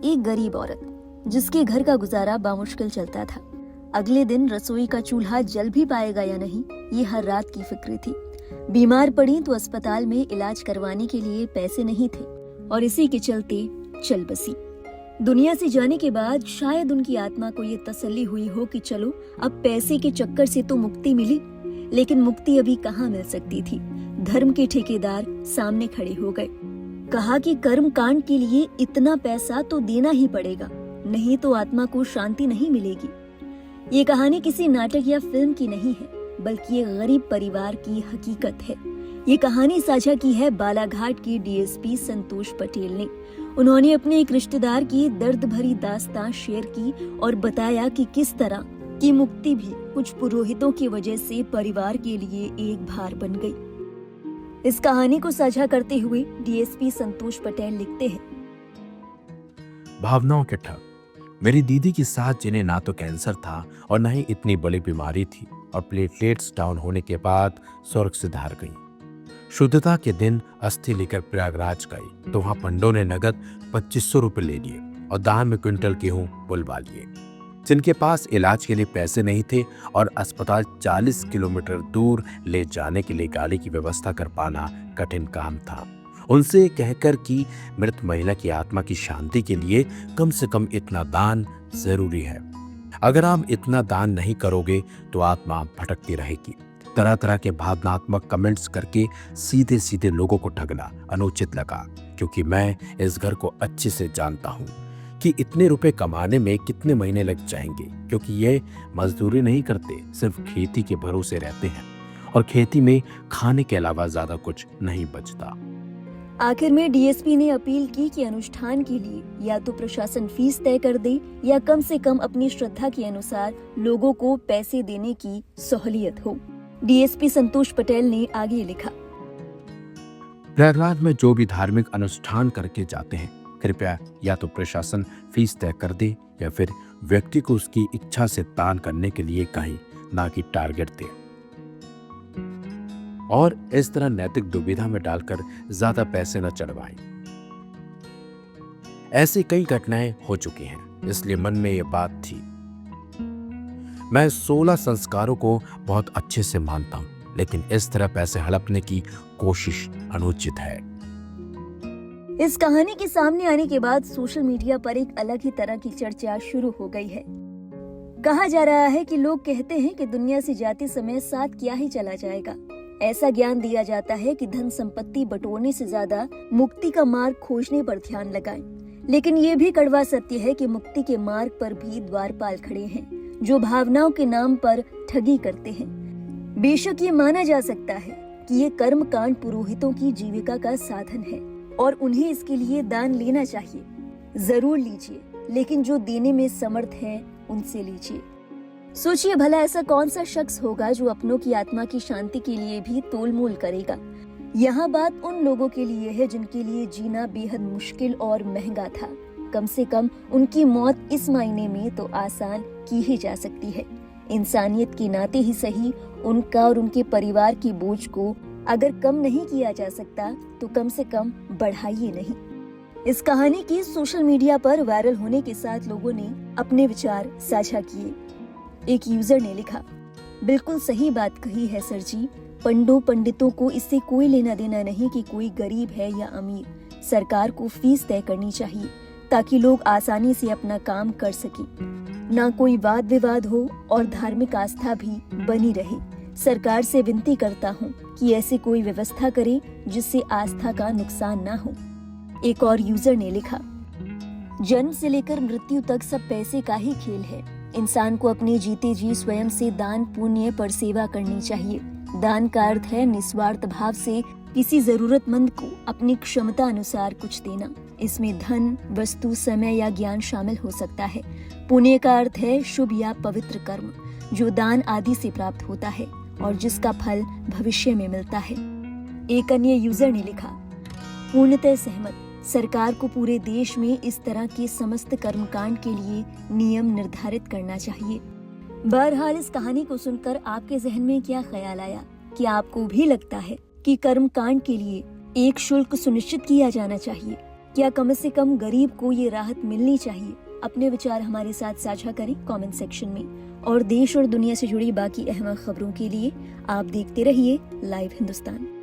एक गरीब औरत जिसके घर का गुजारा बामुश्किल चलता था। अगले दिन रसोई का चूल्हा जल भी पाएगा या नहीं, ये हर रात की फिक्र थी। बीमार पड़ी तो अस्पताल में इलाज करवाने के लिए पैसे नहीं थे और इसी के चलते चल बसी। दुनिया से जाने के बाद शायद उनकी आत्मा को ये तसल्ली हुई हो कि चलो अब पैसे के चक्कर से तो मुक्ति मिली, लेकिन मुक्ति अभी कहाँ मिल सकती थी। धर्म के ठेकेदार सामने खड़े हो गए। कहा कि कर्म कांड के लिए इतना पैसा तो देना ही पड़ेगा, नहीं तो आत्मा को शांति नहीं मिलेगी। ये कहानी किसी नाटक या फिल्म की नहीं है, बल्कि एक गरीब परिवार की हकीकत है। ये कहानी साझा की है बालाघाट के डीएसपी संतोष पटेल ने। उन्होंने अपने एक रिश्तेदार की दर्द भरी दास्तां शेयर की और बताया कि किस तरह की मुक्ति भी कुछ पुरोहितों की वजह से परिवार के लिए एक भार बन गई। इस कहानी को साझा करते हुए डीएसपी संतोष पटेल लिखते हैं। भावनाओं के ठग। मेरी दीदी की साथ, जिन्हें ना तो कैंसर था और न ही इतनी बड़ी बीमारी थी, और प्लेटलेट्स डाउन होने के बाद स्वर्ग से धार गई। शुद्धता के दिन अस्थि लेकर प्रयागराज गई तो वहां पंडों ने नगद 2500 रुपए ले लिए और दान में क्विंटल गेहूं बुलवा लिए। जिनके पास इलाज के लिए पैसे नहीं थे और अस्पताल 40 किलोमीटर दूर ले जाने के लिए गाड़ी की व्यवस्था कर पाना कठिन काम था, उनसे कहकर कि मृत महिला की आत्मा की शांति के लिए कम से कम इतना दान जरूरी है। अगर आप इतना दान नहीं करोगे तो आत्मा भटकती रहेगी। तरह तरह के भावनात्मक कमेंट्स करके सीधे सीधे लोगों को ठगना अनुचित लगा, क्योंकि मैं इस घर को अच्छे से जानता हूँ कि इतने रुपए कमाने में कितने महीने लग जाएंगे, क्योंकि ये मजदूरी नहीं करते, सिर्फ खेती के भरोसे रहते हैं और खेती में खाने के अलावा ज्यादा कुछ नहीं बचता। आखिर में डीएसपी ने अपील की कि अनुष्ठान के लिए या तो प्रशासन फीस तय कर दे या कम से कम अपनी श्रद्धा के अनुसार लोगों को पैसे देने की सहूलियत हो। डीएसपी संतोष पटेल ने आगे लिखा। प्रयागराज में जो भी धार्मिक अनुष्ठान करके जाते हैं, कृपया या तो प्रशासन फीस तय कर दे या फिर व्यक्ति को उसकी इच्छा से दान करने के लिए कहीं, ना कि टारगेट दे, और इस तरह नैतिक दुविधा में डालकर ज्यादा पैसे न चढ़वाएं। ऐसी कई घटनाएं हो चुकी हैं, इसलिए मन में यह बात थी। मैं 16 संस्कारों को बहुत अच्छे से मानता हूं, लेकिन इस तरह पैसे हड़पने की कोशिश अनुचित है। इस कहानी के सामने आने के बाद सोशल मीडिया पर एक अलग ही तरह की चर्चा शुरू हो गई है। कहा जा रहा है कि लोग कहते हैं कि दुनिया से जाते समय साथ क्या ही चला जाएगा। ऐसा ज्ञान दिया जाता है कि धन संपत्ति बटोरने से ज्यादा मुक्ति का मार्ग खोजने पर ध्यान लगाएं। लेकिन ये भी कड़वा सत्य है कि मुक्ति के मार्ग पर भी द्वारपाल खड़े हैं, जो भावनाओं के नाम पर ठगी करते हैं। बेशक ये माना जा सकता है कि ये कर्म कांड पुरोहितों की जीविका का साधन है और उन्हें इसके लिए दान लेना चाहिए। जरूर लीजिए, लेकिन जो देने में समर्थ है उनसे लीजिए। सोचिए भला ऐसा कौन सा शख्स होगा जो अपनों की आत्मा की शांति के लिए भी तोलमोल करेगा। यहाँ बात उन लोगों के लिए है जिनके लिए जीना बेहद मुश्किल और महंगा था। कम से कम उनकी मौत इस मायने में तो आसान की ही जा सकती है। इंसानियत के नाते ही सही, उनका और उनके परिवार की बोझ को अगर कम नहीं किया जा सकता तो कम से कम बढ़ाइए नहीं। इस कहानी की सोशल मीडिया पर वायरल होने के साथ लोगों ने अपने विचार साझा किए। एक यूजर ने लिखा, बिल्कुल सही बात कही है सर जी। पंडितों को इससे कोई लेना देना नहीं कि कोई गरीब है या अमीर। सरकार को फीस तय करनी चाहिए ताकि लोग आसानी से अपना काम कर सके, ना कोई वाद विवाद हो और धार्मिक आस्था भी बनी रहे। सरकार से विनती करता हूँ कि ऐसी कोई व्यवस्था करे जिससे आस्था का नुकसान ना हो। एक और यूजर ने लिखा, जन्म से लेकर मृत्यु तक सब पैसे का ही खेल है। इंसान को अपने जीते जी स्वयं से दान पुण्य पर सेवा करनी चाहिए। दान का अर्थ है निस्वार्थ भाव से किसी जरूरतमंद को अपनी क्षमता अनुसार कुछ देना। इसमें धन, वस्तु, समय या ज्ञान शामिल हो सकता है। पुण्य का अर्थ है शुभ या पवित्र कर्म, जो दान आदि से प्राप्त होता है और जिसका फल भविष्य में मिलता है। एक अन्य यूजर ने लिखा, पूर्णतः सहमत। सरकार को पूरे देश में इस तरह के समस्त कर्मकांड के लिए नियम निर्धारित करना चाहिए। बहरहाल इस कहानी को सुनकर आपके जहन में क्या ख्याल आया? कि आपको भी लगता है कि कर्मकांड के लिए एक शुल्क सुनिश्चित किया जाना चाहिए? क्या कम से कम गरीब को ये राहत मिलनी चाहिए? अपने विचार हमारे साथ साझा करें कमेंट सेक्शन में। और देश और दुनिया से जुड़ी बाकी अहम खबरों के लिए आप देखते रहिए लाइव हिंदुस्तान।